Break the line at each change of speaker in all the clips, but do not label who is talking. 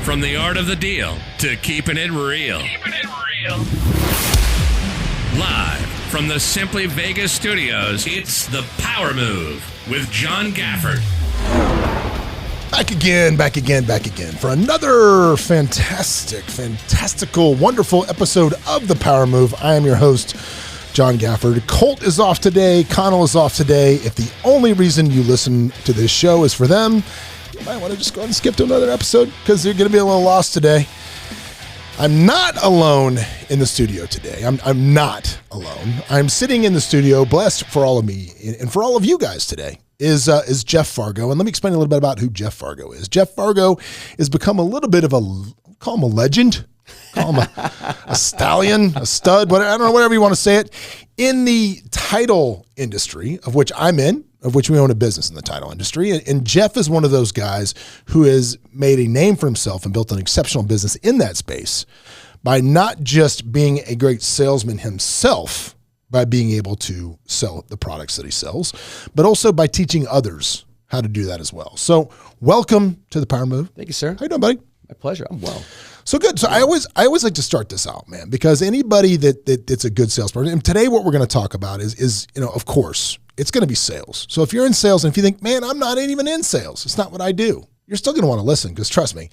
From the art of the deal to keeping it real. Live from the Simply Vegas studios, it's The Power Move with John Gafford.
Back again for another fantastical, wonderful episode of The Power Move. I am your host, John Gafford. Colt is off today. Connell is off today. If the only reason you listen to this show is for them, you might want to just go ahead and skip to another episode because you're going to be a little lost today. I'm not alone in the studio today. I'm not alone. I'm sitting in the studio, blessed for all of me and for all of you guys today, is Jeff Fargo. And let me explain a little bit about who Jeff Fargo is. Jeff Fargo has become a little bit of call him a legend, call him a stallion, a stud, whatever, I don't know, whatever you want to say it, in the title industry, of which I'm in, of which we own a business in the title industry. And Jeff is one of those guys who has made a name for himself and built an exceptional business in that space by not just being a great salesman himself, by being able to sell the products that he sells, but also by teaching others how to do that as well. So welcome to the Power Move.
Thank you, sir.
How you doing, buddy?
My pleasure. I'm well.
So good. So I always like to start this out, man, because anybody that's a good salesperson, and today what we're going to talk about is, of course, it's going to be sales. So if you're in sales and if you think, man, I'm not even in sales, it's not what I do, you're still going to want to listen because trust me.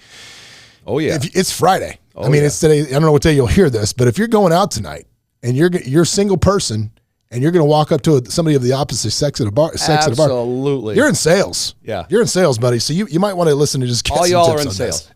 Oh yeah.
It's Friday. It's today. I don't know what day you'll hear this, but if you're going out tonight and you're a single person and you're going to walk up to somebody of the opposite sex at a bar,
absolutely,
you're in sales. Yeah, you're in sales, buddy. So you might want to listen to just get
all
some
y'all
tips
are in
on
sales.
This.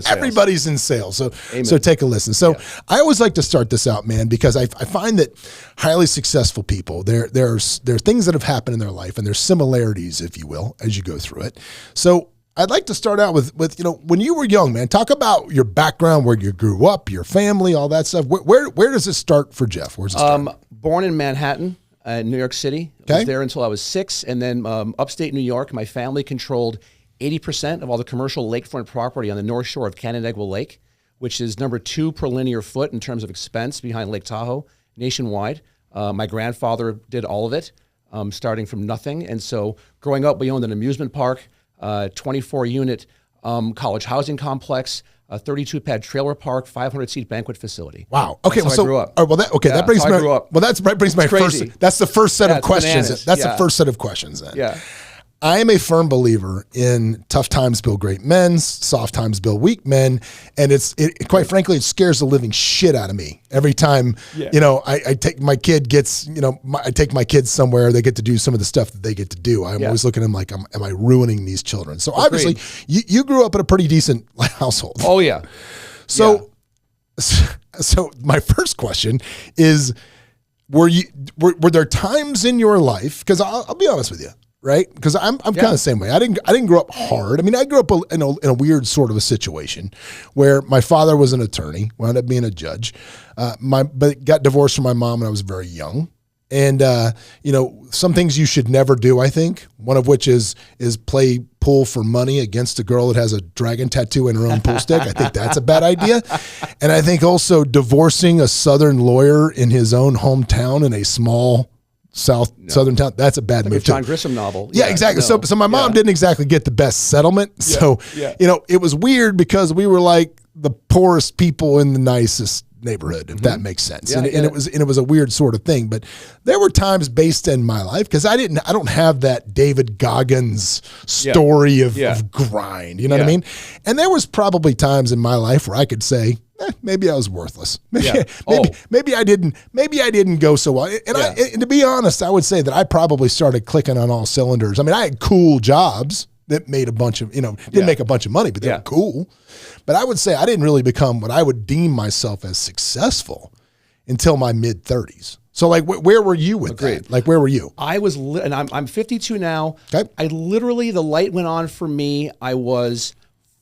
Everybody's
in sales. So
Amen.
So take a listen. So I always like to start this out, man, because I find that highly successful people, there are things that have happened in their life, and there's similarities, if you will, as you go through it. So I'd like to start out with when you were young, man, talk about your background, where you grew up, your family, all that stuff. Where does it start for Jeff? Where's it start?
Born in Manhattan, New York City. I was there until I was 6. And then upstate New York, my family controlled 80% of all the commercial lakefront property on the north shore of Canandaigua Lake, which is number 2 per linear foot in terms of expense behind Lake Tahoe nationwide. My grandfather did all of it, starting from nothing. And so growing up, we owned an amusement park, 24-unit college housing complex, a 32-pad trailer park, 500-seat banquet facility.
Wow. Okay.
That's how I grew up.
That brings me. Well, that brings my first. That's the first set of questions.
Bananas.
That's the first set of questions. Then.
Yeah.
I am a firm believer in tough times build great men, soft times build weak men, and quite frankly, it scares the living shit out of me every time. Yeah. I take my kid I take my kids somewhere, they get to do some of the stuff that they get to do. I'm always looking at them like, am I ruining these children? So obviously, you grew up in a pretty decent household.
Oh yeah.
So my first question is, were there times in your life? Because I'll be honest with you. Right, because I'm kind of the same way. I didn't grow up hard. I mean, I grew up in a weird sort of a situation where my father was an attorney, wound up being a judge, but got divorced from my mom when I was very young. And some things you should never do. I think one of which is play pool for money against a girl that has a dragon tattoo in her own pool stick. I think that's a bad idea. And I think also divorcing a Southern lawyer in his own hometown in a small southern town, that's a bad move too.
John Grisham novel.
Yeah, exactly. No. So my mom didn't exactly get the best settlement.
Yeah.
So, it was weird because we were like the poorest people in the nicest neighborhood, if that makes sense.
Yeah,
and it was a weird sort of thing, but there were times based in my life, because I don't have that David Goggins story of grind, you know what I mean? And there was probably times in my life where I could say, maybe I was worthless. Maybe I didn't go so well. And to be honest, I would say that I probably started clicking on all cylinders. I mean, I had cool jobs that made a bunch of, didn't make a bunch of money, but they were cool. But I would say I didn't really become what I would deem myself as successful until my mid 30s. So like, where were you with that? Like, where were you?
I was, and I'm 52 now.
Okay.
I literally, the light went on for me. I was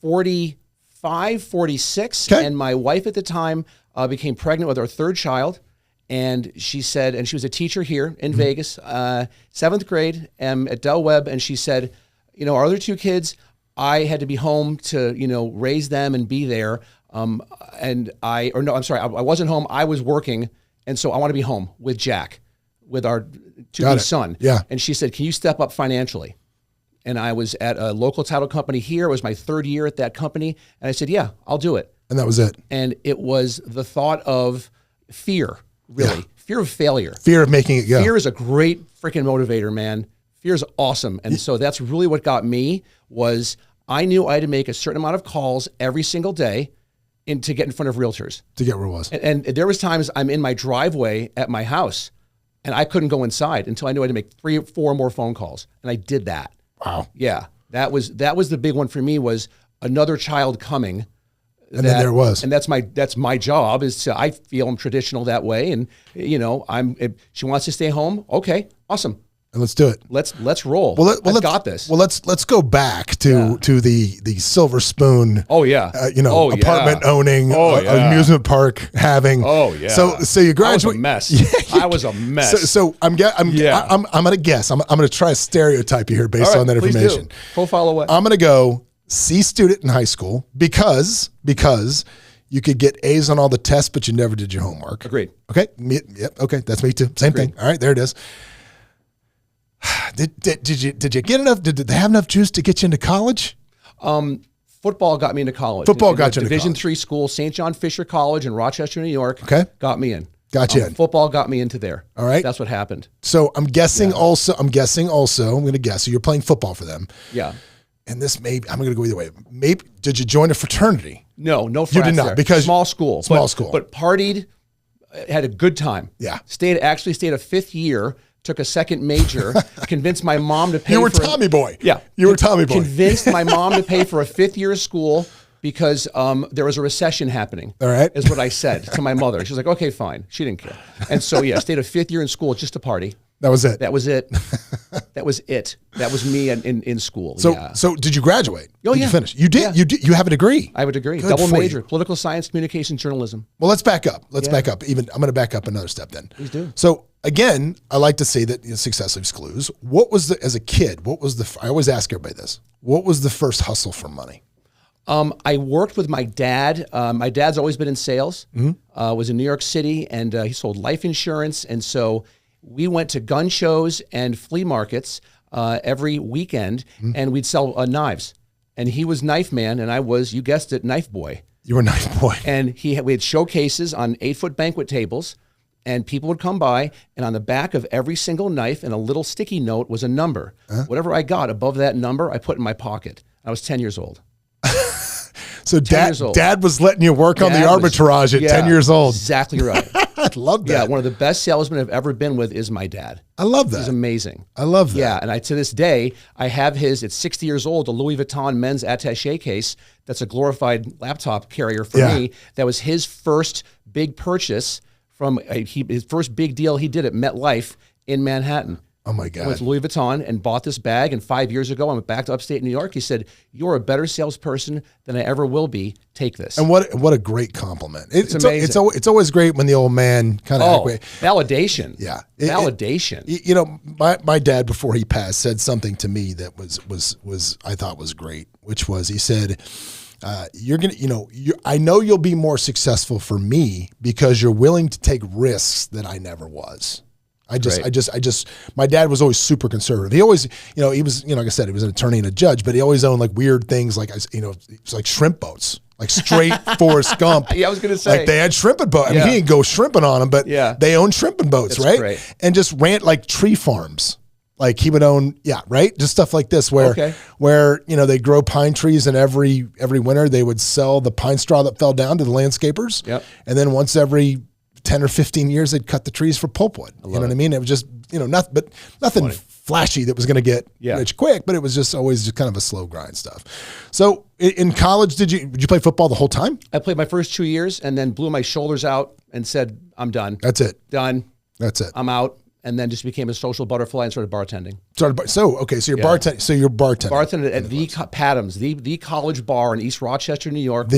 45, 46.
Okay.
And my wife at the time became pregnant with our 3rd child. And she said, and she was a teacher here in Vegas, 7th grade at Del Webb. And she said, our other 2 kids, I had to be home to, raise them and be there. I wasn't home. I was working. And so I want to be home with Jack, with our to-be son.
Yeah.
And she said, can you step up financially? And I was at a local title company here. It was my 3rd year at that company. And I said, yeah, I'll do it.
And that was it.
And it was the thought of fear, really.
Yeah.
Fear of failure.
Fear of making it go.
Fear is a great freaking motivator, man. Fear is awesome. And so that's really what got me was I knew I had to make a certain amount of calls every single day to get in front of realtors.
To get where it was.
And there was times I'm in my driveway at my house and I couldn't go inside until I knew I had to make 3 or 4 more phone calls. And I did that.
Wow.
Yeah. That was the big one for me was another child coming.
And then there it was.
And that's my job is I feel I'm traditional that way. And if she wants to stay home. Okay, awesome.
And let's do it.
Let's roll. I've got this.
Well, let's go back to the silver spoon.
Oh yeah.
Apartment owning, amusement park having.
Oh yeah.
So you graduate.
I was a mess. I was a mess.
So I'm gonna guess. I'm gonna try to stereotype you here based on that information.
Do. Profile away.
I'm gonna go C student in high school because you could get A's on all the tests, but you never did your homework.
Agreed.
Okay. Yep. Okay. That's me too. Same thing. All right. There it is. Did you get enough? Did they have enough juice to get you into college?
Football got me into college.
Football got you into college.
Division III school, St. John Fisher College in Rochester, New York.
Okay.
Got me in.
Got you in.
Football got me into there.
All right.
That's what happened.
So I'm guessing also, I'm going to guess, so you're playing football for them.
Yeah.
And this I'm going to go either way. Maybe, did you join a fraternity?
No frats.
You did not,
there.
because
small school. But partied, had a good time.
Yeah.
Stayed a 5th year. Took a second major, convinced my mom to pay for...
You were Tommy boy.
Yeah.
You were Tommy boy.
Convinced my mom to pay for a 5th year of school because there was a recession happening.
All right.
Is what I said to my mother. She was like, okay, fine. She didn't care. And so, stayed a 5th year in school just to party.
That was it.
That was it. That was it. That was me in school.
So did you graduate?
Oh,
did
yeah.
you finish? You did?
Yeah.
You have a degree?
I have a degree.
Good
Double
for
major.
you.
Political science, communications, journalism.
Well, let's back up. I'm going to back up another step then.
Please do.
So again, I like to say that success leaves clues. As a kid, I always ask everybody this, what was the first hustle for money?
I worked with my dad. My dad's always been in sales, was in New York City, and he sold life insurance. And so we went to gun shows and flea markets every weekend, and we'd sell knives. And he was knife man, and I was, you guessed it, knife boy.
You were knife boy.
And we had showcases on 8-foot banquet tables, and people would come by, and on the back of every single knife and a little sticky note was a number. Whatever I got above that number, I put in my pocket. I was 10 years old.
So dad was letting you work on the arbitrage at 10 years old.
Exactly right.
I love that.
Yeah, one of the best salesmen I've ever been with is my dad.
I love that.
He's amazing.
I love that.
Yeah, and to this day, I have at 60 years old, a Louis Vuitton men's attaché case that's a glorified laptop carrier for me. That was his first big purchase from his first big deal he did at MetLife in Manhattan.
Oh my God.
I went to Louis Vuitton and bought this bag, and 5 years ago, I went back to upstate New York. He said, "You're a better salesperson than I ever will be. Take this."
And what a great compliment. It's
amazing.
It's always great when the old man kind of
validation.
Yeah.
Validation.
My dad, before he passed, said something to me that was I thought was great, which was, he said, you're going to, I know you'll be more successful for me because you're willing to take risks that I never was. My dad was always super conservative. He always, he was, like I said, he was an attorney and a judge, but he always owned like weird things like, it's like shrimp boats, like straight Forrest Gump.
Yeah, I was going to say.
Like they had shrimping boats. I mean, he didn't go shrimping on them, but they owned shrimping boats,
That's
right?
Great.
And just ran like tree farms. Like he would own, right? Just stuff like this where they grow pine trees, and every winter they would sell the pine straw that fell down to the landscapers.
Yep.
And then once every 10 or 15 years, they'd cut the trees for pulpwood. You know what I mean? It was just, nothing flashy that was going to get rich quick, but it was just always just kind of a slow grind stuff. So in college, did you play football the whole time?
I played my first 2 years and then blew my shoulders out and said, I'm done.
That's it.
Done.
That's it.
I'm out. And then just became a social butterfly and started bartending.
So you're bartending. So you're bartending.
Bartended at the Patham's, the college bar in East Rochester, New York,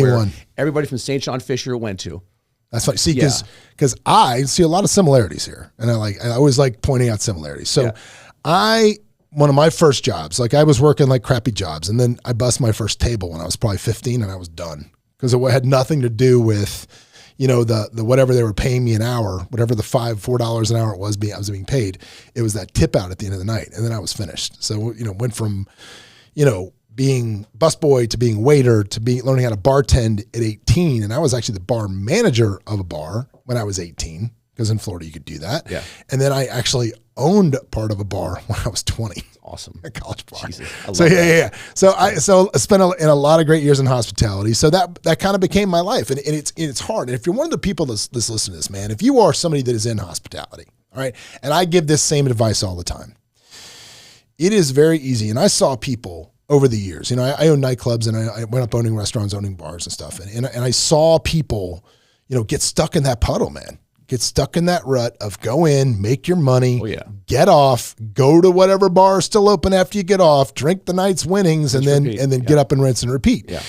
everybody from St. John Fisher went to.
That's funny. See, because I see a lot of similarities here, and I always like pointing out similarities. So, one of my first jobs, like I was working like crappy jobs, and then I bust my first table when I was probably 15, and I was done because it had nothing to do with, the whatever they were paying me an hour, whatever the $4 an hour it was I was being paid, it was that tip out at the end of the night. And then I was finished. So, went from, being busboy to being waiter to learning how to bartend at 18. And I was actually the bar manager of a bar when I was 18, because in Florida you could do that.
Yeah.
And then I actually owned part of a bar when I was 20.
Awesome.
A college bar.
Jesus, I love
So
that.
So I spent in a lot of great years in hospitality. So that kind of became my life, and it's hard. And if you're one of the people that's listening to this, man, if you are somebody that is in hospitality, all right, and I give this same advice all the time, it is very easy. And I saw people over the years, I own nightclubs, and I went up owning restaurants, owning bars and stuff, and I saw people, get stuck in that puddle, man. Get stuck in that rut of go in, make your money, get off, go to whatever bar is still open after you get off, drink the night's winnings, and then get up and rinse and repeat. Yeah.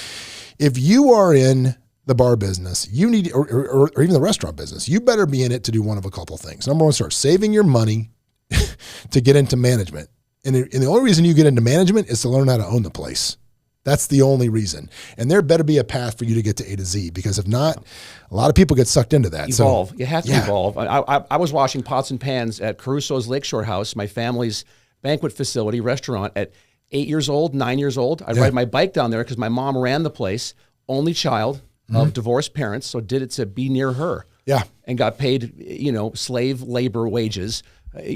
If you are in the bar business, you need, or even the restaurant business, you better be in it to do one of a couple of things. Number one, start saving your money to get into management. And the only reason you get into management is to learn how to own the place. That's the only reason. And there better be a path for you to get to A to Z, because if not, a lot of people get sucked into that.
Evolve. You have to evolve. I was washing pots and pans at Caruso's Lakeshore House, my family's banquet facility, restaurant, at 8 years old, 9 years old. I'd ride my bike down there because my mom ran the place, only child of divorced parents, so did it to be near her. Yeah. And got paid, slave labor wages,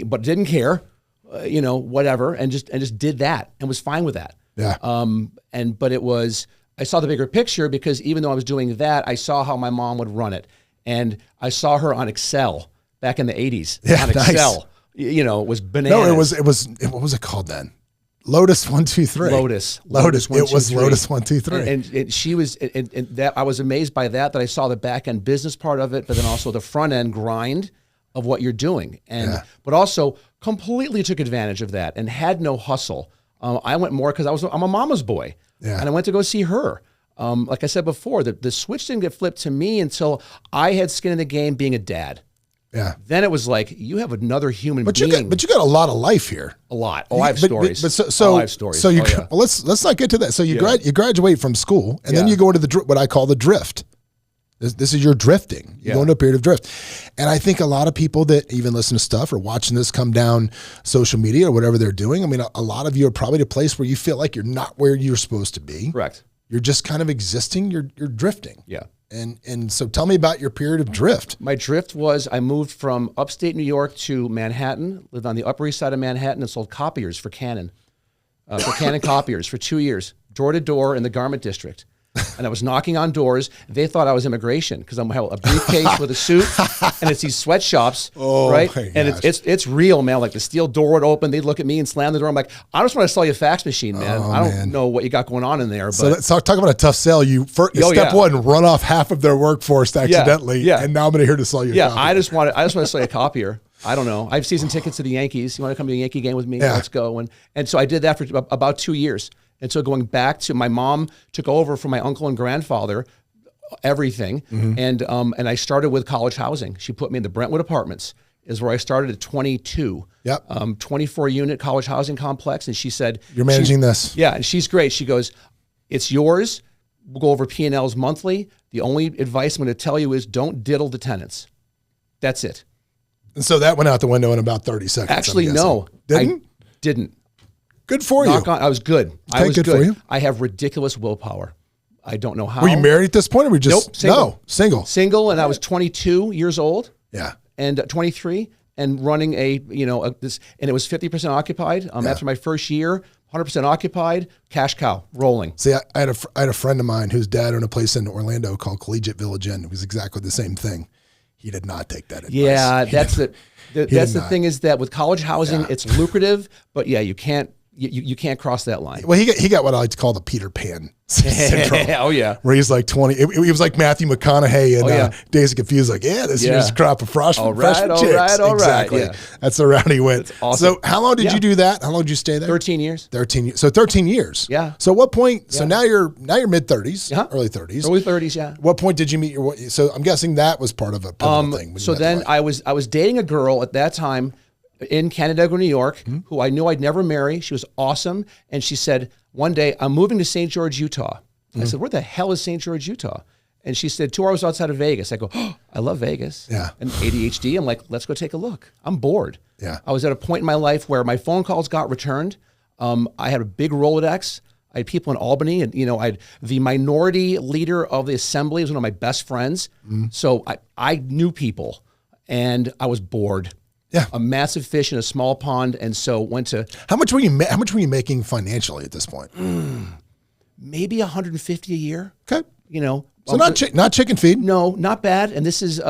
but didn't care, whatever, and just did that and was fine with that. Yeah. But it was, I saw the bigger picture, because even though I was doing that, I saw how my mom would run it. And I saw her on Excel back in the 80s. Yeah, on Excel. Nice. It was bananas. No, it was, what was it called then? Lotus 123. Lotus. It was Lotus 123. And she was, and that I was amazed by that I saw the back end business part of it, but then also the front end grind of what you're doing. But also completely took advantage of that and had no hustle. I went more because I'm a mama's boy, and I went to go see her. Like I said before, the switch didn't get flipped to me until I had skin in the game being a dad. Yeah. Then it was like, you have another human being.
But you got a lot of life here.
A lot. Oh, I have stories.
I have stories. So well, let's not get to that. So you graduate from school, and then you go into what I call the drift. This is your drifting. You go into a period of drift. And I think a lot of people that even listen to stuff or watching this come down social media or whatever they're doing, I mean, a lot of you are probably at a place where you feel like you're not where you're supposed to be.
Correct.
You're just kind of existing. You're drifting. Yeah. And so tell me about your period of drift.
My drift was, I moved from upstate New York to Manhattan, lived on the Upper East Side of Manhattan, and sold copiers for Canon. For Canon copiers for 2 years, door to door in the garment district. And I was knocking on doors. They thought I was immigration because I'm a briefcase with a suit, and it's these sweatshops, right? And it's real, man. Like the steel door would open, they'd look at me and slam the door. I'm like, I just want to sell you a fax machine, man. I don't know what you got going on in there. But
so let's talk about a tough sell. Step one, run off half of their workforce accidentally, and now I'm here to sell you. A copier.
I just want to sell you a copier. I don't know. I have season tickets to the Yankees. You want to come to a Yankee game with me? Yeah. Let's go. And so I did that for about 2 years. And so going back to my mom took over from my uncle and grandfather, everything. And I started with college housing. She put me in the Brentwood Apartments, is where I started at 22. Yep. 24 unit college housing complex. And she said,
you're managing this.
Yeah. And she's great. She goes, it's yours. We'll go over P&Ls monthly. The only advice I'm going to tell you is don't diddle the tenants. That's it.
And so that went out the window in about 30 seconds.
Actually, no.
Didn't?
I didn't.
Good for you.
I was good. I was good.
For you.
I have ridiculous willpower. I don't know how.
Were you married at this point, or were you just single?
Single, and I was 22 years old.
Yeah.
And 23, and running and it was 50% occupied. After my first year, 100% occupied, cash cow, rolling.
See, I had a friend of mine whose dad owned a place in Orlando called Collegiate Village Inn. It was exactly the same thing. He did not take that advice.
Yeah, that's the thing, is that with college housing, it's lucrative, but you can't. You can't cross that line.
Well, he got what I like to call the Peter Pan syndrome.
Oh, yeah.
Where he's like 20. He was like Matthew McConaughey in Days of Confused. Like, this year's a crop of freshman chicks. Exactly. Yeah. That's the route he went. That's awesome. So how long did you do that? How long did you stay there?
13 years.
13 years. So 13 years.
Yeah.
So what point? So now you're mid-30s, early 30s.
Early 30s, yeah.
What point did you meet so I'm guessing that was part of a pivotal thing.
So then I was dating a girl at that time in Canandaigua, New York, who I knew I'd never marry. She was awesome. And she said, one day, I'm moving to St. George, Utah. I said, where the hell is St. George, Utah? And she said, 2 hours outside of Vegas. I go, oh, I love Vegas.
Yeah.
And ADHD, I'm like, let's go take a look. I'm bored.
Yeah.
I was at a point in my life where my phone calls got returned. I had a big Rolodex. I had people in Albany, and the minority leader of the assembly was one of my best friends. So I knew people, and I was bored.
Yeah.
A massive fish in a small pond, and so went to
How much were you making financially at this point?
maybe $150 a year.
Okay. So
Well,
not chicken feed.
No, not bad. And this is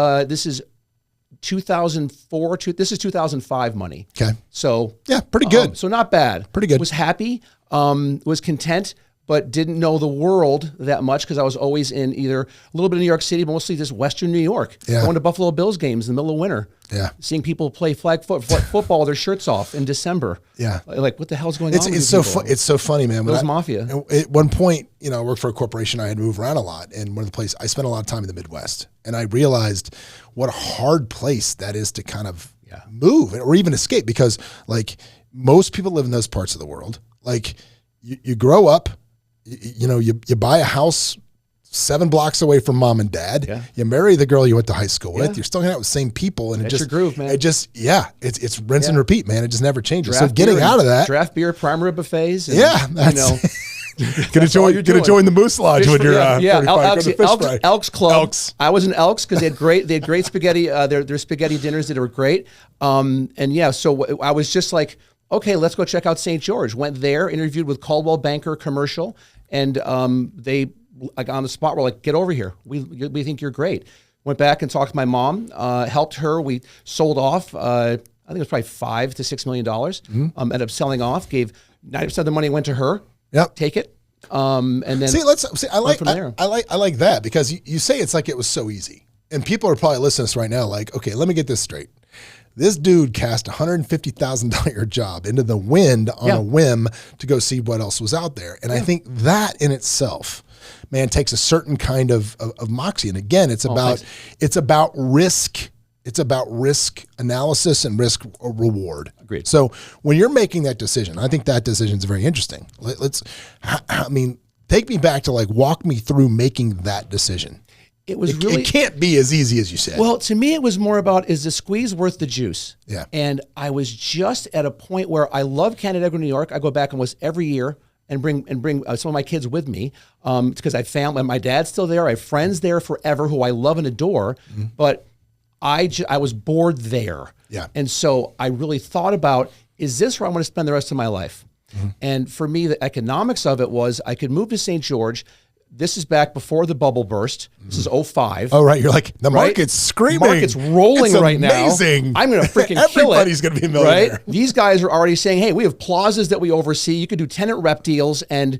2004. This is 2005 money.
Okay.
So
Yeah, pretty good.
So not bad.
Pretty good.
Was happy. Was content, but didn't know the world that much because I was always in either a little bit of New York City, but mostly just Western New York.
Yeah.
Going to Buffalo Bills games in the middle of winter.
Yeah.
Seeing people play flag football with their shirts off in December.
Yeah.
Like, what the hell's going on?
It's so funny, man.
Those mafia.
At one point, I worked for a corporation. I had to move around a lot, and one of the places I spent a lot of time in the Midwest, and I realized what a hard place that is to kind of move or even escape, because like most people live in those parts of the world. Like you grow up, you buy a house 7 blocks away from mom and dad.
Yeah.
You marry the girl you went to high school with. You're still hanging out with the same people, and
That's
it just
your groove, man.
It just it's rinse and repeat, man. It just never changes.
Draft
so getting
beer
out of that,
draft beer, prime rib buffets. And,
Gonna join the Moose Lodge when you're 35. Go to Fish Fry.
Elks Club.
Elks.
I was in Elks because they had great spaghetti. Their spaghetti dinners that were great. So I was just like, okay, let's go check out St. George. Went there, interviewed with Coldwell Banker Commercial, and they like on the spot were like, get over here. We think you're great. Went back and talked to my mom. Helped her. We sold off. I think it was probably $5 to $6 million. Ended up selling off. Gave 90% of the money went to her.
Yep.
Take it. And then
I like that, because you say it's like it was so easy, and people are probably listening to this right now like, okay, let me get this straight. This dude cast a $150,000 job into the wind on a whim to go see what else was out there. And I think that in itself, man, takes a certain kind of moxie. And again, it's about risk. It's about risk analysis and risk reward.
Agreed.
So when you're making that decision, I think that decision is very interesting. Take me back to walk me through making that decision. It can't be as easy as you said.
Well, to me, it was more about, is the squeeze worth the juice?
Yeah.
And I was just at a point where I love Canandaigua, New York. I go back almost every year and bring some of my kids with me because I have family. My dad's still there. I have friends there forever who I love and adore. Mm-hmm. But I was bored there.
Yeah.
And so I really thought about, is this where I'm going to spend the rest of my life? Mm-hmm. And for me, the economics of it was I could move to St. George. This is back before the bubble burst. This is 2005.
Oh, right. You're like, the market's screaming.
Market's rolling right now.
Amazing.
I'm going to freaking kill it.
Everybody's going to be a millionaire.
Right? These guys are already saying, hey, we have plazas that we oversee. You could do tenant rep deals and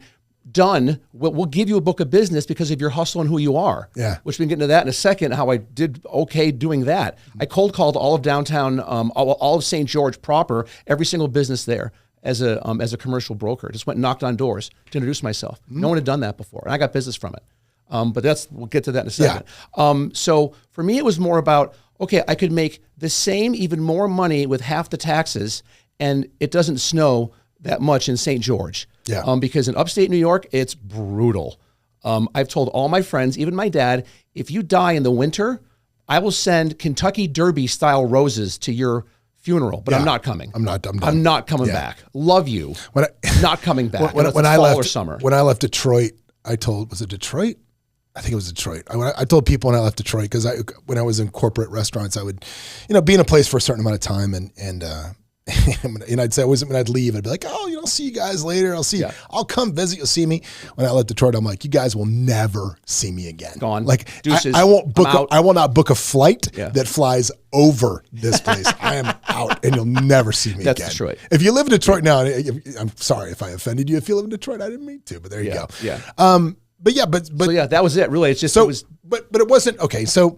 done. We'll give you a book of business because of your hustle and who you are.
Yeah.
Which we can get into that in a second, how I did okay doing that. I cold called all of downtown, all of St. George proper, every single business there. As a commercial broker, just went and knocked on doors to introduce myself. No one had done that before, and I got business from it. But we'll get to that in a second.
Yeah.
So for me, it was more about, okay, I could make the same, even more money with half the taxes, and it doesn't snow that much in St. George.
Yeah.
Because in upstate New York, it's brutal. I've told all my friends, even my dad, if you die in the winter, I will send Kentucky Derby style roses to your funeral, but I'm not coming. I'm not coming back. Love you. Not coming back.
When I left
summer.
When I left Detroit, was it Detroit? I think it was Detroit. I told people when I left Detroit, because when I was in corporate restaurants, I would, be in a place for a certain amount of time, and I'd say when I'd leave, I'd be like, oh, I'll see you guys later. I'll come visit. You'll see me. When I left Detroit, I'm like, you guys will never see me again.
Gone.
Like,
deuces.
I won't book. I will not book a flight that flies over this place. I am out, and you'll never see me again.
That's Detroit.
If you live in Detroit now, I'm sorry if I offended you. If you live in Detroit, I didn't mean to, but there you go.
Yeah.
But
that was it. Really, it's just
But it wasn't okay. So.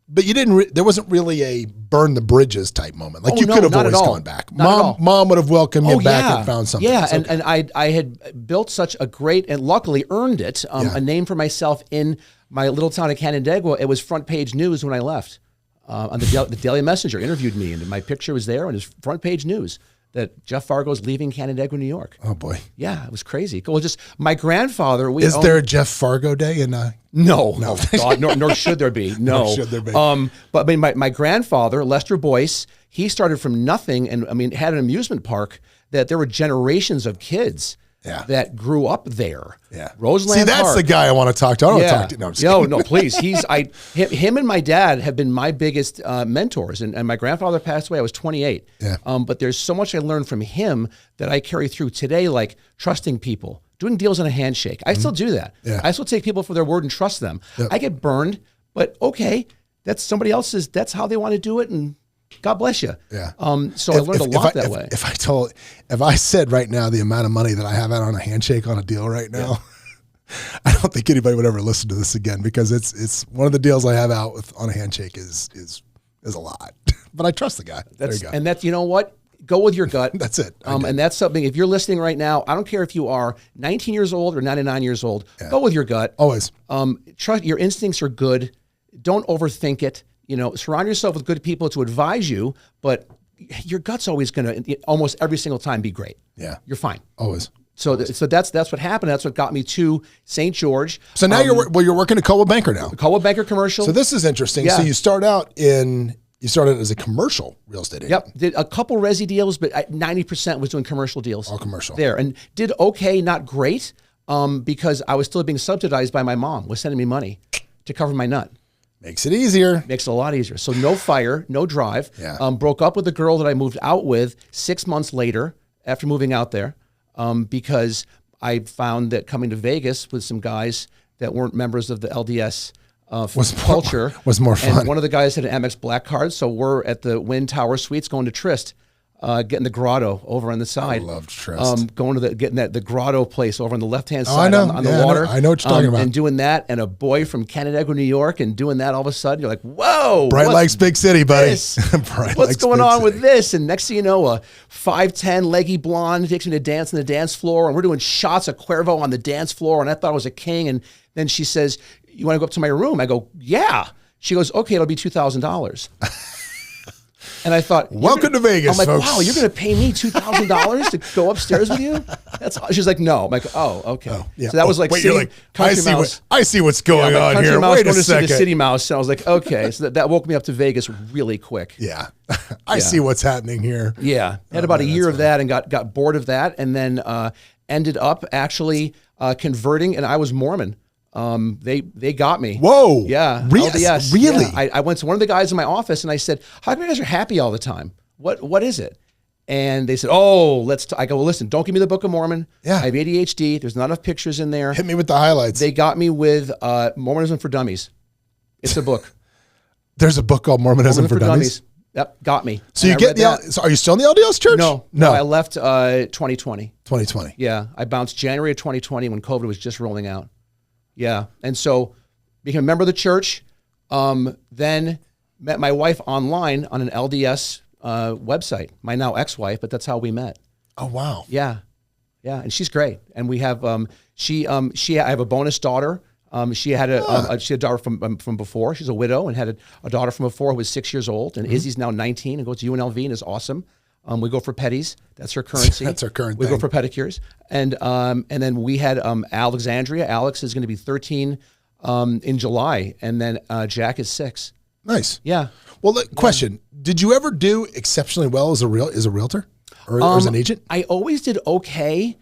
But you didn't. There wasn't really a burn the bridges type moment. Like you could have always gone back. Mom would have welcomed you back and found something.
Yeah, and I had built such a great and luckily earned it a name for myself in my little town of Canandaigua. It was front page news when I left. On the Daily Messenger interviewed me, and my picture was there, and it was front page news that Jeff Fargo's leaving Canandaigua, New York.
Oh boy.
Yeah, it was crazy. Well, just my grandfather.
Is there a Jeff Fargo day in?
No, God, nor should there be. No,
nor should there be.
But I mean, my grandfather, Lester Boyce, he started from nothing, and I mean, had an amusement park that there were generations of kids. Yeah. That grew up there.
Yeah.
Roseland
See, that's
Park.
the guy I want to talk to. I don't want to talk to. No, I'm just kidding.
No, please. Him and my dad have been my biggest mentors. And my grandfather passed away. I was 28.
Yeah.
But there's so much I learned from him that I carry through today, like trusting people, doing deals on a handshake. I still do that.
Yeah.
I still take people for their word and trust them. Yep. I get burned, but okay, that's somebody else's. That's how they want to do it, and God bless you.
Yeah.
So I learned a lot that way.
If I said right now the amount of money that I have out on a handshake on a deal right now, I don't think anybody would ever listen to this again, because it's one of the deals I have out on a handshake is a lot. But I trust the guy. There you go.
And that's, you know what? Go with your gut.
That's it.
And that's something, if you're listening right now, I don't care if you are 19 years old or 99 years old, go with your gut.
Always.
Trust your instincts are good. Don't overthink it. Surround yourself with good people to advise you, but your gut's always going to, almost every single time, be great.
Yeah.
You're fine.
Always.
So that's what happened. That's what got me to St. George.
So now you're working at Coldwell Banker now.
Coldwell Banker Commercial.
So this is interesting. Yeah. So you started as a commercial real estate agent.
Yep. Did a couple resi deals, but 90% was doing commercial deals.
All commercial.
There. And did okay, not great, because I was still being subsidized by my mom, was sending me money to cover my nut.
Makes it easier.
Makes it a lot easier. So no fire, no drive.
Yeah.
Broke up with the girl that I moved out with 6 months later after moving out there, because I found that coming to Vegas with some guys that weren't members of the LDS culture
was more fun.
And one of the guys had an Amex Black Card, so we're at the Wynn Tower Suites going to Trist. Getting the grotto over on the side.
I loved Trist.
Going to getting the grotto place over on the left-hand side on the water.
I know what you're talking about.
And doing that, and a boy from Canandaigua, New York, and doing that all of a sudden, you're like, whoa.
Bright Lakes, big city, buddy.
What's going on with this? And next thing you know, a 5'10", leggy blonde takes me to dance on the dance floor, and we're doing shots of Cuervo on the dance floor, and I thought I was a king. And then she says, you want to go up to my room? I go, yeah. She goes, okay, it'll be $2,000. And I thought,
welcome to Vegas,
I'm like,
folks.
wow, you're going to pay me $2,000 to go upstairs with you? She's like, no. I'm like, oh, okay. Oh, yeah. So that was like,
wait, you're like, I see what's going on
Country
here.
Mouse
Wait
going
a
to see
second.
the City Mouse. And I was like, okay. So that woke me up to Vegas really quick.
Yeah. I see what's happening here.
Yeah. Had about a year of that and got bored of that, and then ended up actually converting, and I was Mormon. They got me.
Whoa.
Yeah.
LDS. Really?
Yeah. I went to one of the guys in my office and I said, how come you guys are happy all the time? What is it? And they said, oh, I go, well, listen, don't give me the Book of Mormon.
Yeah.
I have ADHD. There's not enough pictures in there.
Hit me with the highlights.
They got me with Mormonism for Dummies. It's a book.
There's a book called Mormonism for Dummies.
Yep. Got me.
So you get so are you still in the LDS church?
No. I left 2020.
2020.
Yeah. I bounced January of 2020 when COVID was just rolling out. Yeah. And so became a member of the church, then met my wife online on an LDS website, my now ex-wife, but that's how we met.
Oh, wow.
Yeah. Yeah. And she's great. And we have, I have a bonus daughter. She had a daughter from before. She's a widow and had a daughter from before who was 6 years old. And Izzy's now 19 and goes to UNLV and is awesome. We go for petties. That's her currency.
That's her current
We
thing.
go for pedicures. And then we had Alexandria. Alex is going to be 13 in July. And then Jack is 6.
Nice.
Yeah.
Well, question. Did you ever do exceptionally well as a realtor or as an agent?
I always did okay.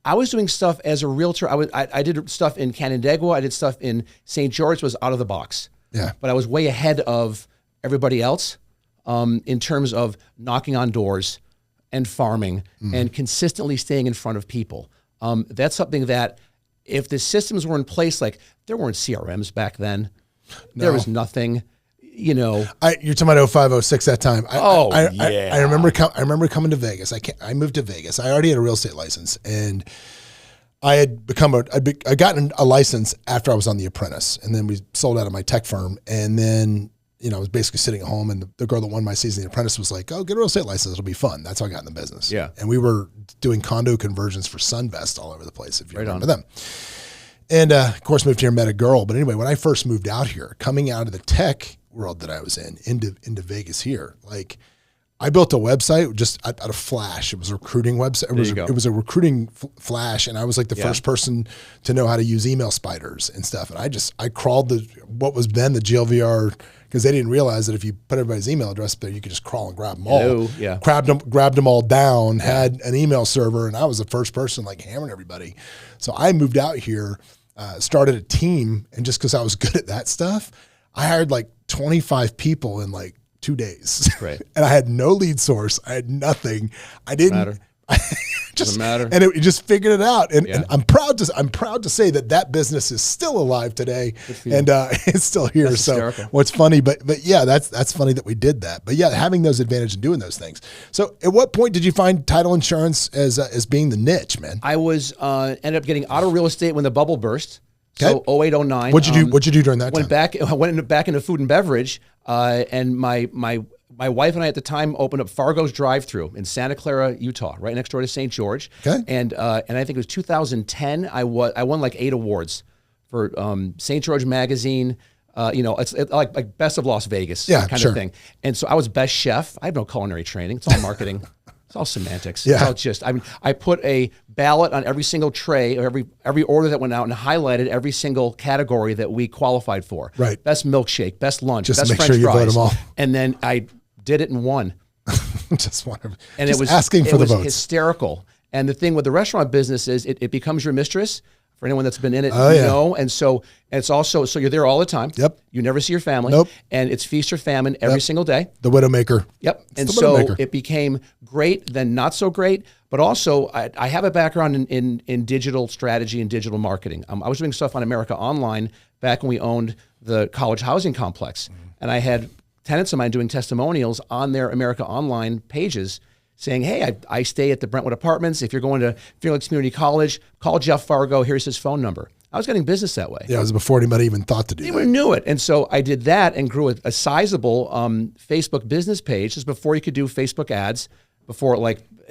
I was doing stuff as a realtor. I did stuff in Canandaigua. I did stuff in St. George. Was out of the box.
Yeah.
But I was way ahead of everybody else in terms of knocking on doors and farming and consistently staying in front of people. That's something that if the systems were in place, like there weren't CRMs back then. There was nothing, You're
talking about 05, 06 that time.
Yeah.
I remember coming to Vegas. I moved to Vegas. I already had a real estate license, and I had I gotten a license after I was on The Apprentice, and then we sold out of my tech firm, and then I was basically sitting at home, and the girl that won my season, The Apprentice, was like, "Oh, get a real estate license; it'll be fun." That's how I got in the business.
Yeah,
and we were doing condo conversions for Sunvest all over the place. If you remember them. And of course, moved here and met a girl. But anyway, when I first moved out here, coming out of the tech world that I was into Vegas here, like I built a website just out of Flash. It was a recruiting website. It was a recruiting Flash, and I was like the first person to know how to use email spiders and stuff. And I crawled what was then the GLVR, because they didn't realize that if you put everybody's email address up there, you could just crawl and grab them all. Grabbed them all down, had an email server, and I was the first person like hammering everybody. So I moved out here, started a team, and just because I was good at that stuff, I hired like 25 people in like 2 days.
Right.
And I had no lead source. I had nothing. I didn't
Doesn't matter.
And it just figured it out. And I'm proud to say that business is still alive today, and it's still here.
That's
so
hysterical.
what's funny, but yeah, that's funny that we did that. But yeah, having those advantages and doing those things. So at what point did you find title insurance as being the niche, man?
I was ended up getting out of real estate when the bubble burst. So 08, 09.
What'd you do during that time?
Went back into food and beverage, and my wife and I at the time opened up Fargo's drive-through in Santa Clara, Utah, right next door to St. George.
Okay.
And I think it was 2010. I won like 8 awards for St. George Magazine. It's like Best of Las Vegas kind of thing. And so I was best chef. I have no culinary training. It's all marketing. It's all semantics.
Yeah.
It's all I put a ballot on every single tray, or every order that went out, and highlighted every single category that we qualified for.
Right.
Best milkshake, best lunch,
Just
best
make
French
sure you
fries.
vote them all.
And then I did it and won.
It was asking for the votes.
It was hysterical. And the thing with the restaurant business is it becomes your mistress. For anyone that's been in it, and so it's also, so you're there all the time.
Yep.
You never see your family.
Nope.
And it's feast or famine every single day.
The Widowmaker.
Yep. And so it became great, then not so great. But also, I have a background in digital strategy and digital marketing. I was doing stuff on America Online back when we owned the college housing complex. And I had tenants of mine doing testimonials on their America Online pages saying, hey, I stay at the Brentwood Apartments. If you're going to Felix Community College, call Jeff Fargo. Here's his phone number. I was getting business that way.
Yeah, it was before anybody even thought to do that.
Anyone knew it. And so I did that and grew a sizable Facebook business page. Just before you could do Facebook ads, before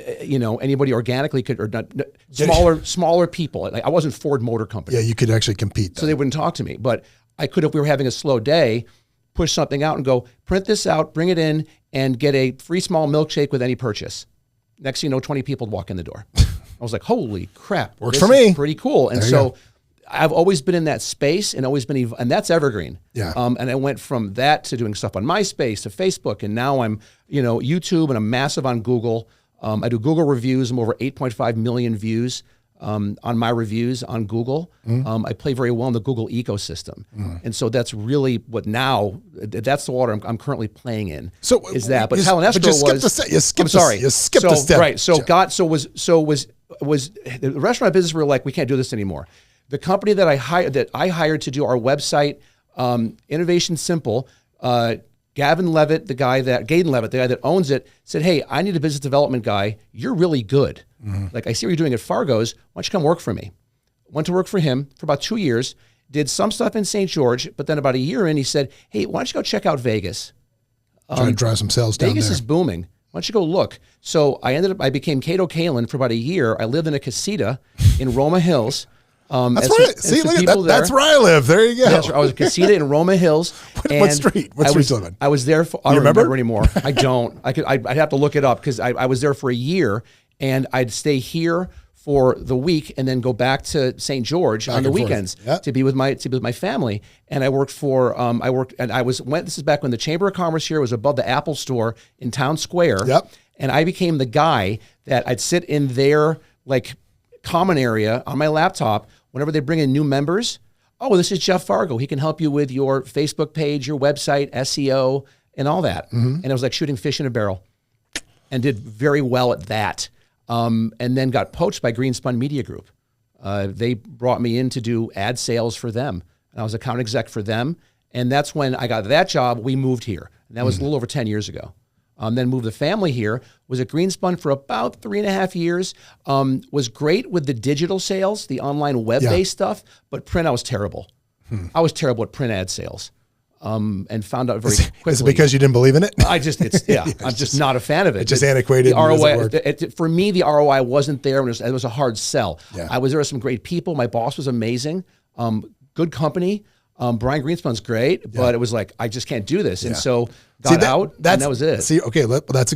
anybody organically could, or not, smaller people. Like I wasn't Ford Motor Company.
Yeah, you could actually compete.
So they wouldn't talk to me. But I could, if we were having a slow day, push something out and go, print this out, bring it in, and get a free small milkshake with any purchase. Next thing you know, 20 people would walk in the door. I was like, holy crap.
Works for me.
Pretty cool. And so I've always been in that space and always been, and that's evergreen.
Yeah.
And I went from that to doing stuff on MySpace to Facebook. And now I'm, YouTube, and I'm massive on Google. I do Google reviews. I'm over 8.5 million views on my reviews on Google. I play very well in the Google ecosystem. And so that's really that's the water I'm currently playing in.
So
is that, but Helen Escrow
you skipped a step.
Right. So was the restaurant business, we were like, we can't do this anymore. The company that I hired to do our website, Innovation Simple, Gaden Levitt, the guy that owns it, said, hey, I need a business development guy. You're really good. Like, I see what you're doing at Fargo's. Why don't you come work for me? Went to work for him for about 2 years, did some stuff in St. George, but then about a year in, he said, hey, why don't you go check out Vegas?
Trying to drive some sales down there.
Vegas is booming. Why don't you go look? So I became Cato Kalin for about a year. I lived in a casita in Roma Hills.
That's right. See, look at that. That's where I live. There you go.
Yes, I was a casita in Roma Hills.
What street? What street do you live in?
I was there for, I don't remember anymore. I don't. I'd have to look it up because I was there for a year, and I'd stay here for the week and then go back to St. George on the weekends to be with my family. And I worked for this is back when the Chamber of Commerce here was above the Apple store in Town Square.
Yep.
And I became the guy that I'd sit in their like common area on my laptop whenever they bring in new members. Oh, this is Jeff Fargo. He can help you with your Facebook page, your website, SEO, and all that. And it was like shooting fish in a barrel, and did very well at that. And then got poached by Greenspun Media Group. They brought me in to do ad sales for them. And I was account exec for them. And that's when I got that job. We moved here. And that was a little over 10 years ago. Then moved the family here. Was at Greenspun for about 3.5 years. Was great with the digital sales, the online web-based stuff. But print, I was terrible. I was terrible at print ad sales. And found out very quickly.
Is it because you didn't believe in it?
I'm just not a fan of it.
It's just antiquated.
The ROI, for me, the ROI wasn't there, and it was a hard sell.
Yeah.
There were some great people. My boss was amazing. Good company. Brian Greenspun's great, but it was like, I just can't do this. And so out, and that was it.
See, okay, that's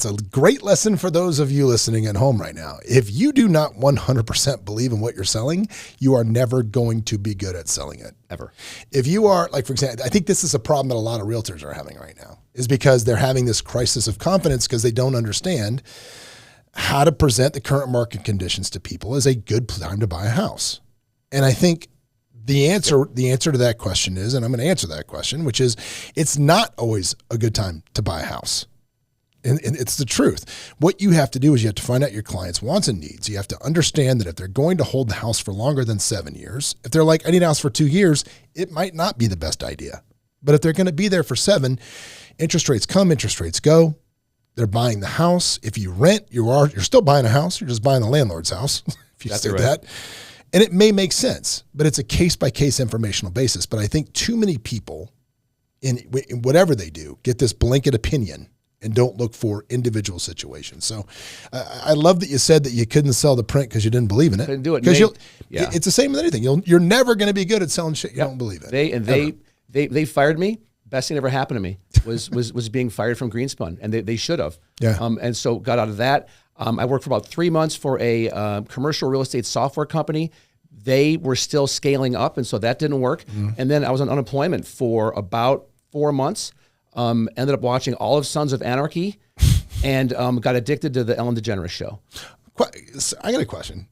a great lesson for those of you listening at home right now. If you do not 100% believe in what you're selling, you are never going to be good at selling it.
Ever.
If you are, like, for example, I think this is a problem that a lot of realtors are having right now, is because they're having this crisis of confidence because they don't understand how to present the current market conditions to people as a good time to buy a house. And I think the answer to that question is, and I'm going to answer that question, which is, it's not always a good time to buy a house. And it's the truth. What you have to do is you have to find out your client's wants and needs. You have to understand that if they're going to hold the house for longer than 7 years, if they're like, I need a house for 2 years, it might not be the best idea. But if they're going to be there for 7, interest rates come, interest rates go. They're buying the house. If you rent, you're still buying a house. You're just buying the landlord's house, if you say that. And it may make sense, but it's a case-by-case informational basis. But I think too many people, in whatever they do, get this blanket opinion and don't look for individual situations. So I love that you said that you couldn't sell the print because you didn't believe in it.
Couldn't do it.
Because it's the same with anything. You're never going to be good at selling shit you don't believe in.
They fired me. Best thing that ever happened to me was being fired from Greenspun, and they should have.
Yeah.
And so got out of that. I worked for about 3 months for a commercial real estate software company. They were still scaling up, and so that didn't work. And then I was on unemployment for about 4 months. Ended up watching all of Sons of Anarchy, and got addicted to the Ellen DeGeneres show.
I got a question.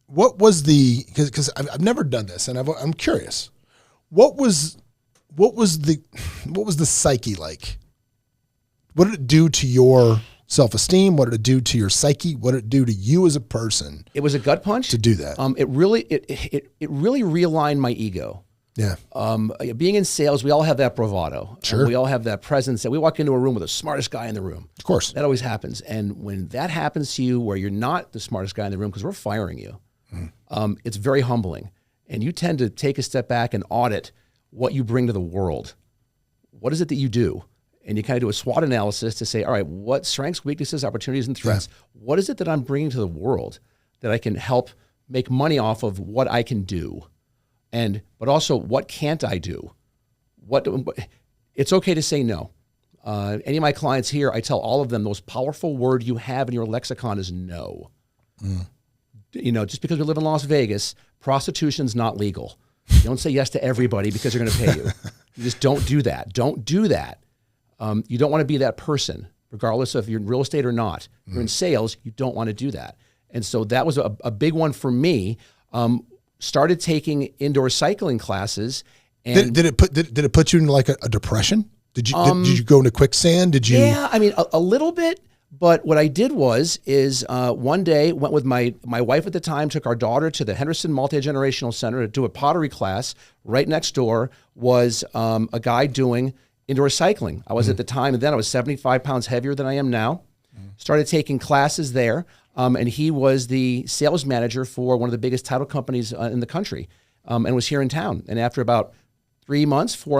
What was because I've never done this, and I'm curious. What was the psyche like? What did it do to your self-esteem? What did it do to your psyche? What did it do to you as a person?
It was a gut punch
to do that.
It really realigned my ego.
Yeah.
Being in sales, we all have that bravado.
Sure.
We all have that presence that we walk into a room with the smartest guy in the room.
Of course.
That always happens. And when that happens to you, where you're not the smartest guy in the room because we're firing you, it's very humbling. And you tend to take a step back and audit what you bring to the world. What is it that you do? And you kind of do a SWOT analysis to say, all right, what strengths, weaknesses, opportunities, and threats? Yeah. What is it that I'm bringing to the world that I can help make money off of what I can do? But also, what can't I do? It's okay to say no. Any of my clients here, I tell all of them, the most powerful word you have in your lexicon is no. Just because we live in Las Vegas, prostitution's not legal. You don't say yes to everybody because they're going to pay you. You just don't do that. Don't do that. You don't want to be that person, regardless of if you're in real estate or not. If you're in sales, you don't want to do that. And so that was a big one for me. Started taking indoor cycling classes. And
did it put you in like a depression? Did you go into quicksand? Did you?
Yeah, I mean a little bit. But what I did is one day went with my wife at the time, took our daughter to the Henderson Multi-Generational Center to do a pottery class. Right next door was a guy doing indoor cycling. I was at the time, and then I was 75 pounds heavier than I am now. Started taking classes there, and he was the sales manager for one of the biggest title companies in the country, and was here in town. And after about 4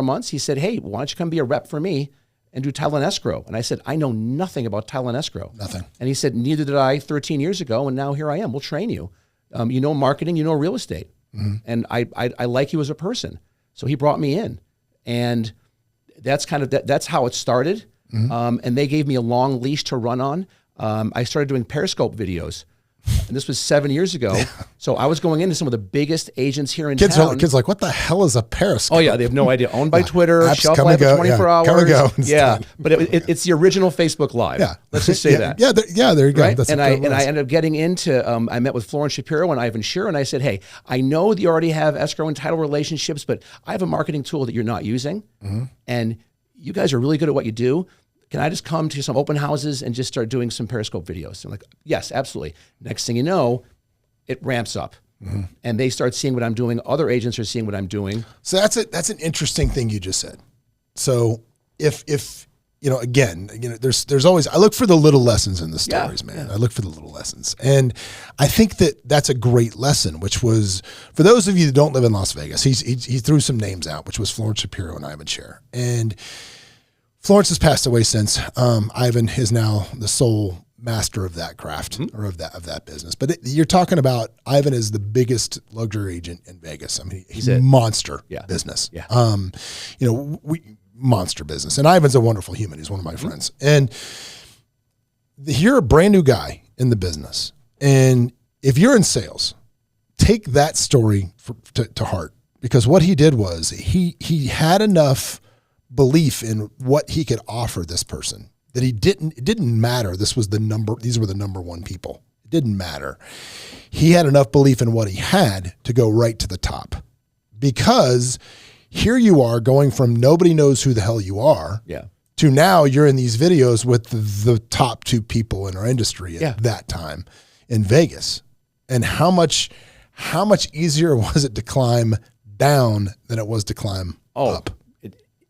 months, he said, hey, why don't you come be a rep for me and do title and escrow? And I said, I know nothing about title and escrow.
Nothing.
And he said, neither did I 13 years ago, and now here I am. We'll train you. You know marketing, you know real estate. And I like you as a person. So he brought me in. And that's that's how it started. And they gave me a long leash to run on. I started doing Periscope videos. And this was 7 years ago. So I was going into some of the biggest agents here in town.
Kids are like, what the hell is a Periscope?
Oh, yeah. They have no idea. Owned by Twitter, shelf life of 24 hours.
Come and go.
Yeah. But it's the original Facebook Live.
Yeah.
Let's just say that.
Yeah, there you go.
Right?
That's
and I ended up getting into, I met with Florence Shapiro and Ivan Shearer, and I said, hey, I know that you already have escrow and title relationships, but I have a marketing tool that you're not using. And you guys are really good at what you do. Can I just come to some open houses and just start doing some Periscope videos? I'm like, yes, absolutely. Next thing you know, it ramps up. And they start seeing what I'm doing. Other agents are seeing what I'm doing.
So that's an interesting thing you just said. So if again, there's always, I look for the little lessons in the stories, man. I look for the little lessons. And I think that's a great lesson, which was, for those of you that don't live in Las Vegas, he threw some names out, which was Florence Shapiro and Ivan Shearer. And Florence has passed away since. Ivan is now the sole master of that craft or of that business. But you're talking about Ivan is the biggest luxury agent in Vegas. I mean, he's a monster business.
Yeah.
Monster business. And Ivan's a wonderful human. He's one of my friends. And you're a brand new guy in the business. And if you're in sales, take that story to heart, because what he did was he had enough belief in what he could offer this person that it didn't matter. These were the number one people. It didn't matter. He had enough belief in what he had to go right to the top, because here you are going from nobody knows who the hell you are to now you're in these videos with the top two people in our industry at that time in Vegas. And how much easier was it to climb down than it was to climb up?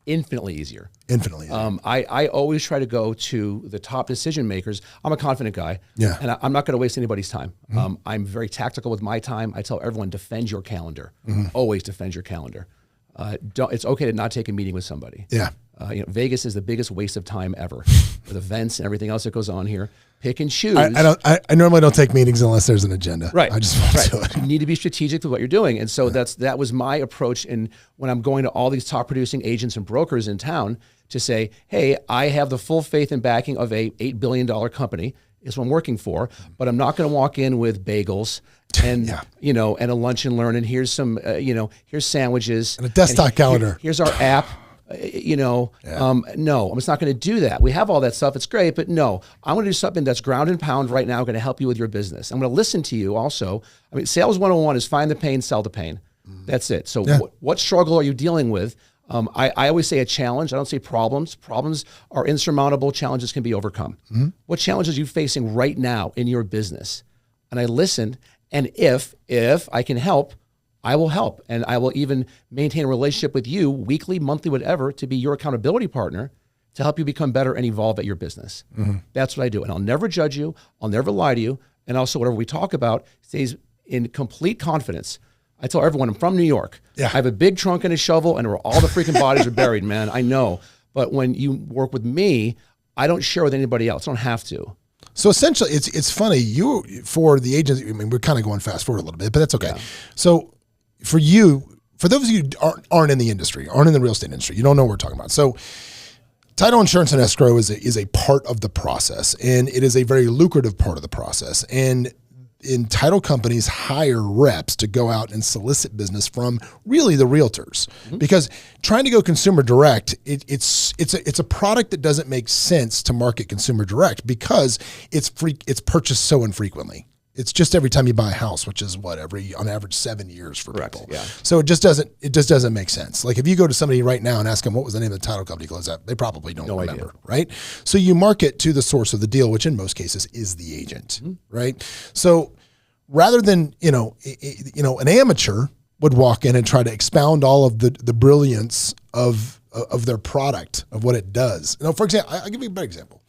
Infinitely easier.
Infinitely easier.
I always try to go to the top decision makers. I'm a confident guy, and I'm not going to waste anybody's time. I'm very tactical with my time. I tell everyone, defend your calendar. Always defend your calendar. It's okay to not take a meeting with somebody.
Yeah.
Vegas is the biggest waste of time ever with events and everything else that goes on here. Pick and choose.
I normally don't take meetings unless there's an agenda.
Right.
I just want to do it.
You need to be strategic with what you're doing. And so that was my approach. And when I'm going to all these top producing agents and brokers in town to say, hey, I have the full faith and backing of a $8 billion company is what I'm working for, but I'm not going to walk in with bagels and, and a lunch and learn. And here's some, here's sandwiches
and a desktop calendar.
Here's our app. No, I'm just not going to do that. We have all that stuff. It's great, but no, I'm going to do something that's ground and pound right now, going to help you with your business. I'm going to listen to you also. I mean, sales 101 is find the pain, sell the pain. That's it. So what struggle are you dealing with? I always say a challenge. I don't say problems. Problems are insurmountable. Challenges can be overcome. What challenges are you facing right now in your business? And I listened. And if I can help, I will help. And I will even maintain a relationship with you weekly, monthly, whatever, to be your accountability partner to help you become better and evolve at your business. That's what I do. And I'll never judge you. I'll never lie to you. And also whatever we talk about stays in complete confidence. I tell everyone I'm from New York. I have a big trunk and a shovel and where all the freaking bodies are buried, man. I know. But when you work with me, I don't share with anybody else. I don't have to.
So essentially, it's funny. For the agents, I mean, we're kind of going fast forward a little bit, but that's okay. Yeah. So for those of you who aren't in the industry, aren't in the real estate industry, you don't know what we're talking about. So title insurance and escrow is a part of the process, and it is a very lucrative part of the process. And title companies hire reps to go out and solicit business from really the realtors, because trying to go consumer direct, it's a product that doesn't make sense to market consumer direct because it's purchased so infrequently. It's just every time you buy a house, which is on average 7 years for people. Yeah. So it just doesn't make sense. Like if you go to somebody right now and ask them what was the name of the title company closed out, they probably don't remember, idea. Right? So you market to the source of the deal, which in most cases is the agent, right? So rather than an amateur would walk in and try to expound all of the brilliance of their product, of what it does. For example, I'll give you a better example.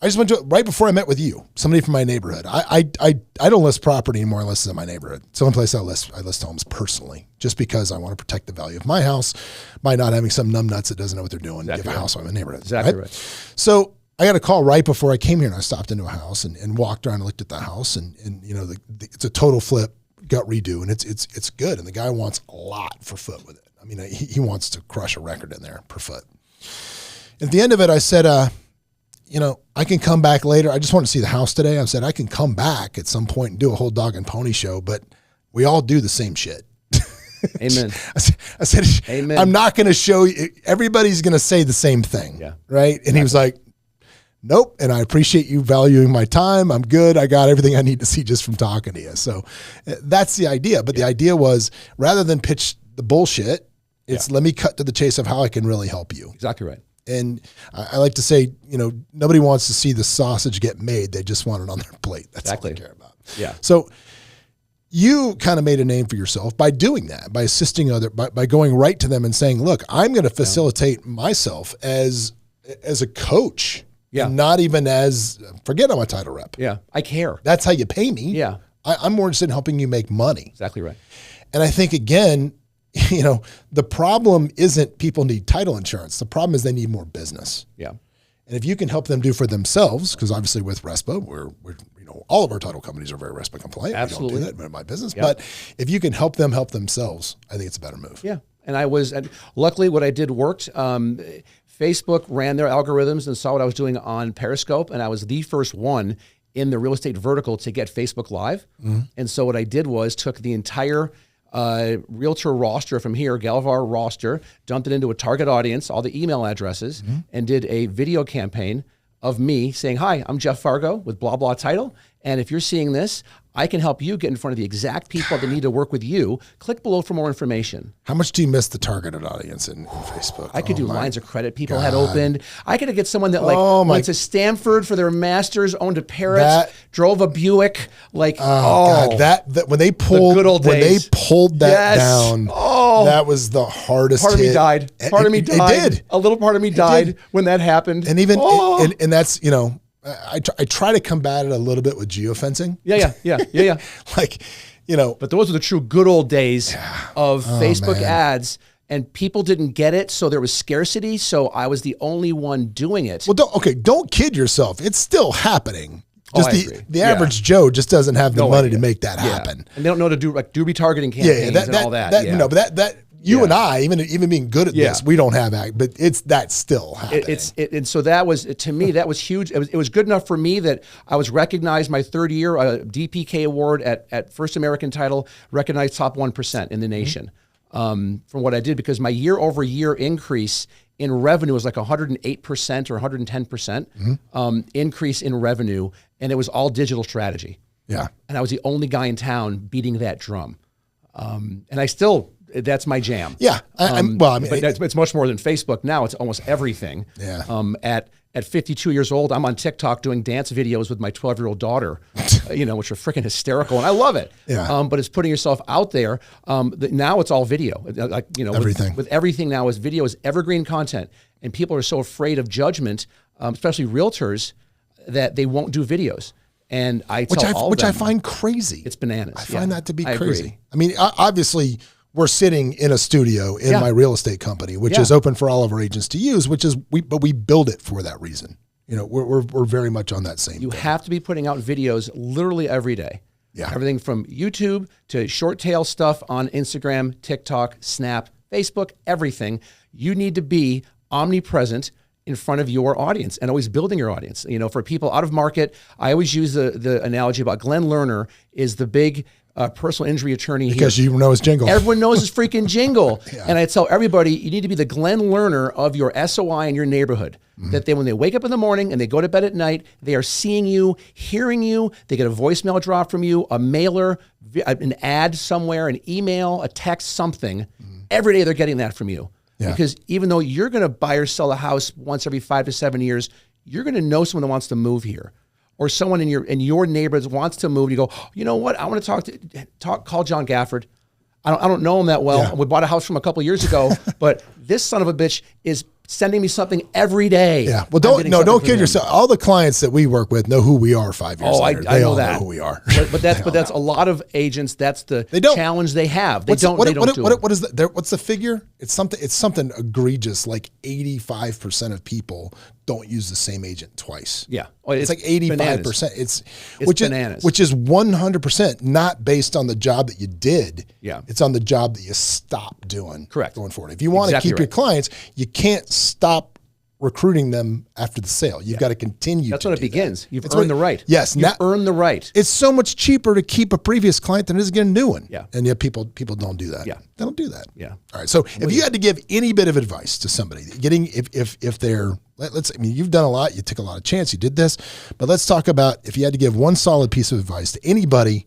I just went to right before I met with you, somebody from my neighborhood. I don't list property anymore unless it's in my neighborhood. It's the only place I list homes personally, just because I want to protect the value of my house by not having some numbnuts that doesn't know what they're doing give a house on my neighborhood.
Exactly right.
So I got a call right before I came here, and I stopped into a house and walked around and looked at the house, and it's a total flip, gut redo, and it's good. And the guy wants a lot for foot with it. I mean, he wants to crush a record in there per foot. At the end of it, I said, I can come back later. I just want to see the house today. I said, I can come back at some point and do a whole dog and pony show, but we all do the same shit.
Amen.
I said, Amen. I'm not going to show you. Everybody's going to say the same thing. Yeah. Right. And he was like, nope. And I appreciate you valuing my time. I'm good. I got everything I need to see just from talking to you. So that's the idea. But the idea was, rather than pitch the bullshit, it's let me cut to the chase of how I can really help you.
Exactly right.
And I like to say, nobody wants to see the sausage get made. They just want it on their plate. That's all they care about.
Yeah.
So you kind of made a name for yourself by doing that, by assisting by going right to them and saying, look, I'm going to facilitate myself as a coach. Yeah. Not even forget I'm a title rep.
Yeah. I care.
That's how you pay me.
Yeah.
I'm more interested in helping you make money.
Exactly right.
And I think, again, the problem isn't people need title insurance. The problem is they need more business.
Yeah.
And if you can help them do for themselves, because obviously with RESPA, we're all of our title companies are very RESPA compliant.
Absolutely.
We don't do that in my business. Yep. But if you can help them help themselves, I think it's a better move.
Yeah. And luckily what I did worked. Facebook ran their algorithms and saw what I was doing on Periscope, and I was the first one in the real estate vertical to get Facebook Live. And so what I did was took the entire realtor roster from here, Galvar roster, dumped it into a target audience, all the email addresses, and did a video campaign of me saying, hi, I'm Jeff Fargo with blah, blah title. And if you're seeing this, I can help you get in front of the exact people that need to work with you. Click below for more information.
How much do you miss the targeted audience in Facebook?
I could do lines of credit people had opened. I could get someone that went to Stanford for their master's, owned a Parrot, drove a Buick.
God, that when they pulled
the good old days.
that down, that was the hardest.
Part of me died. Part of me died.
It did.
A little part of me died when that happened.
And even and that's I try to combat it a little bit with geofencing.
Yeah.
But
those are the true good old days of Facebook ads, and people didn't get it, so there was scarcity. So I was the only one doing it.
Well, don't kid yourself. It's still happening. Just the average Joe just doesn't have the money to make that happen,
and they don't know to do retargeting campaigns and all that.
But you and I, even being good at this, we don't have that, but that's still happening.
And so that was, to me, that was huge. It was good enough for me that I was recognized my third year, DPK award at First American Title, recognized top 1% in the nation from what I did, because my year over year increase in revenue was like 108% or 110% increase in revenue. And it was all digital strategy.
Yeah.
And I was the only guy in town beating that drum. And I still, that's my jam.
Yeah.
But it's much more than Facebook now. It's almost everything.
Yeah.
At 52 years old, I'm on TikTok doing dance videos with my 12-year-old daughter, which are freaking hysterical, and I love it.
Yeah.
But it's putting yourself out there. Now it's all video.
Everything.
With everything now is video is evergreen content, and people are so afraid of judgment, especially realtors, that they won't do videos. And I
find crazy.
It's bananas.
I find that to be crazy.
Agree.
I mean, obviously, we're sitting in a studio in my real estate company, which is open for all of our agents to use, but we build it for that reason. We're very much on that same thing.
You have to be putting out videos literally every day.
Yeah.
Everything from YouTube to short tail stuff on Instagram, TikTok, Snap, Facebook, everything. You need to be omnipresent in front of your audience and always building your audience. For people out of market, I always use the analogy about Glenn Lerner is the big personal injury attorney
because you know his jingle.
Everyone knows his freaking jingle. And I tell everybody, you need to be the Glenn Lerner of your SOI in your neighborhood. That when they wake up in the morning and they go to bed at night, they are seeing you, hearing you, they get a voicemail drop from you, a mailer, an ad somewhere, an email, a text, something. Every day they're getting that from you. Yeah. Because even though you're going to buy or sell a house once every 5 to 7 years, you're going to know someone that wants to move here. Or someone in your neighborhood wants to move. You go, you know what? I want to call John Gafford. I don't know him that well. Yeah. We bought a house from a couple of years ago, but this son of a bitch is sending me something every day.
Yeah. Well, don't kid yourself. All the clients that we work with know who we are 5 years later.
I know
know who we are.
But that's a lot of agents. That's the challenge they have. They don't do it.
What is that? What's the figure? It's something egregious. Like 85% of people don't use the same agent twice.
Yeah.
It's like 85%. It's
bananas.
Which is 100% not based on the job that you did.
Yeah.
It's on the job that you stopped doing.
Correct.
Going forward. If you want to keep your clients, you can't stop recruiting them after the sale. You've got to continue.
That's when it begins. You've earned the right.
Yes.
You've earned the right.
It's so much cheaper to keep a previous client than it is to get a new one.
Yeah.
And yet people don't do that.
Yeah.
They don't do that.
Yeah.
All right. So if you had to give any bit of advice to somebody, if they're, you've done a lot, you took a lot of chance, you did this, but let's talk about if you had to give one solid piece of advice to anybody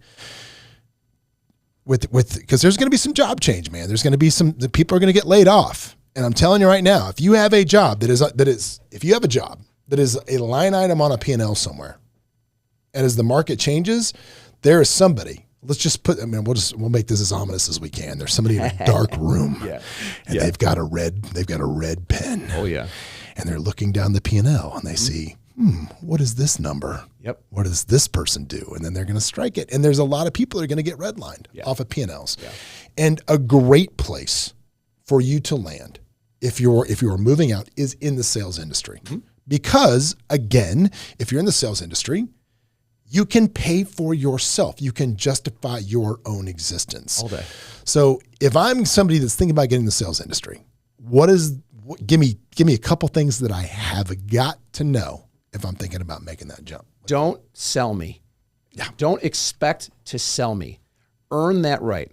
because there's going to be some job change, man. There's going to be the people are going to get laid off. And I'm telling you right now, if you have a job that is a line item on a P&L somewhere, and as the market changes, there is somebody. Let's just we'll make this as ominous as we can. There's somebody in a dark room, and they've got a red pen.
Oh yeah,
and they're looking down the P&L and they see, what is this number?
Yep.
What does this person do? And then they're going to strike it. And there's a lot of people that are going to get redlined off of P&Ls. Yeah. And a great place for you to land if you're moving out is in the sales industry. Because, again, if you're in the sales industry, you can pay for yourself. You can justify your own existence.
All day.
So if I'm somebody that's thinking about getting in the sales industry, give me a couple things that I have got to know if I'm thinking about making that jump.
Don't sell me.
Yeah.
Don't expect to sell me. Earn that right.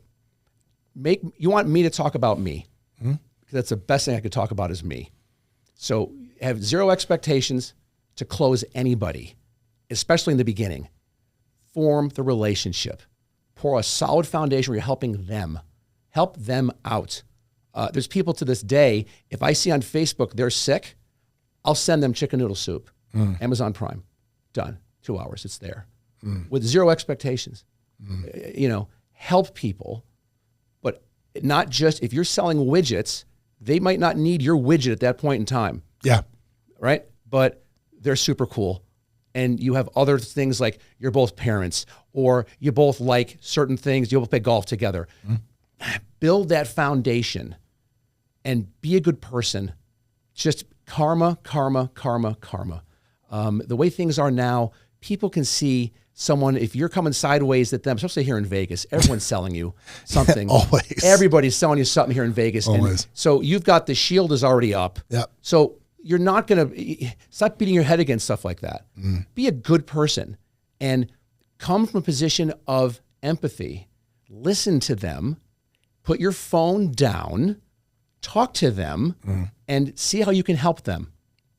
You want me to talk about me. Because that's the best thing I could talk about is me. So have zero expectations to close anybody, especially in the beginning. Form the relationship. Pour a solid foundation where you're helping them. Help them out. There's people to this day, if I see on Facebook they're sick, I'll send them chicken noodle soup. Amazon Prime. Done. 2 hours. It's there. With zero expectations. Help people. But not just, if you're selling widgets, they might not need your widget at that point in time.
Yeah.
Right? But they're super cool. And you have other things like you're both parents or you both like certain things. You both play golf together. Build that foundation and be a good person. Just karma. The way things are now, people can see someone, if you're coming sideways at them, especially here in Vegas, everyone's selling you something.
Always.
Everybody's selling you something here in Vegas.
Always.
And so you've got the shield is already up.
Yep.
So you're not going to, stop beating your head against stuff like that. Be a good person and come from a position of empathy. Listen to them, put your phone down, talk to them, and see how you can help them.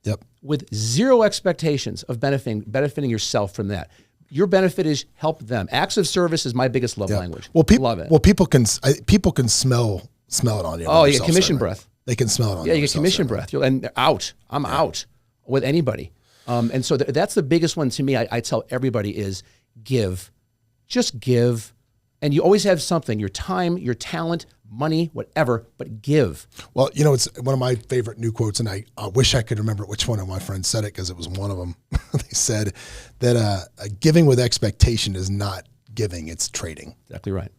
Yep.
With zero expectations of benefiting yourself from that. Your benefit is help them. Acts of service is my biggest love language.
Well,
love it.
Well, people can smell it on you.
Oh, you get commission breath.
They can smell it on you.
Yeah, you get commission breath. And they're out. I'm out with anybody. And so that's the biggest one to me. I tell everybody is give. Just give. And you always have something, your time, your talent, money, whatever, but give.
Well, it's one of my favorite new quotes, and I wish I could remember which one of my friends said it because it was one of them. They said that giving with expectation is not giving, it's trading.
Exactly right.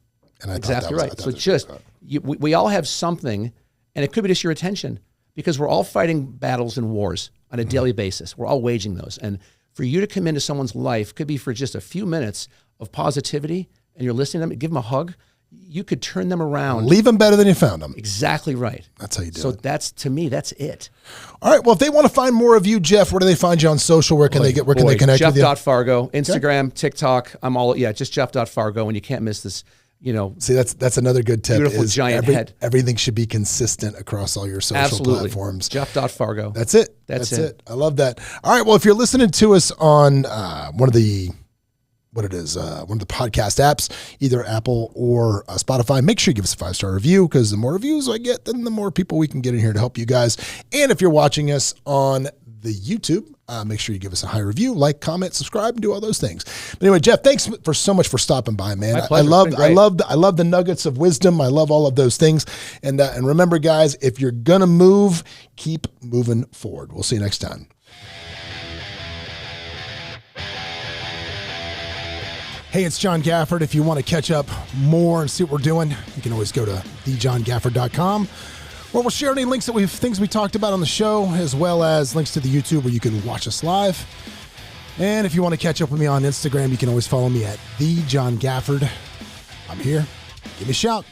And I
exactly right. So just, we all have something, and it could be just your attention, because we're all fighting battles and wars on a daily basis. We're all waging those. And for you to come into someone's life could be for just a few minutes of positivity, and you're listening to them, give them a hug. You could turn them around.
Leave them better than you found them.
Exactly right.
That's how you do it.
So to me, that's it.
All right. Well, if they want to find more of you, Jeff, where do they find you on social? Where can they connect with you?
Jeff.Fargo, Instagram, TikTok. I'm all, just Jeff.Fargo, and you can't miss this,
See, that's another good tip.
Beautiful giant head.
Everything should be consistent across all your social platforms.
Jeff.Fargo.
That's it. That's it. I love that. All right. Well, if you're listening to us on one of the podcast apps, either Apple or Spotify, make sure you give us a 5-star review, because the more reviews I get, then the more people we can get in here to help you guys. And if you're watching us on the YouTube, make sure you give us a high review, like, comment, subscribe, and do all those things. But anyway, Jeff, thanks so much for stopping by, man.
My pleasure. I
love the nuggets of wisdom. I love all of those things. And remember, guys, if you're gonna move, keep moving forward. We'll see you next time. Hey, it's John Gafford. If you want to catch up more and see what we're doing, you can always go to thejohngafford.com, where we'll share any links things we talked about on the show, as well as links to the YouTube where you can watch us live. And if you want to catch up with me on Instagram, you can always follow me at thejohngafford. I'm here. Give me a shout.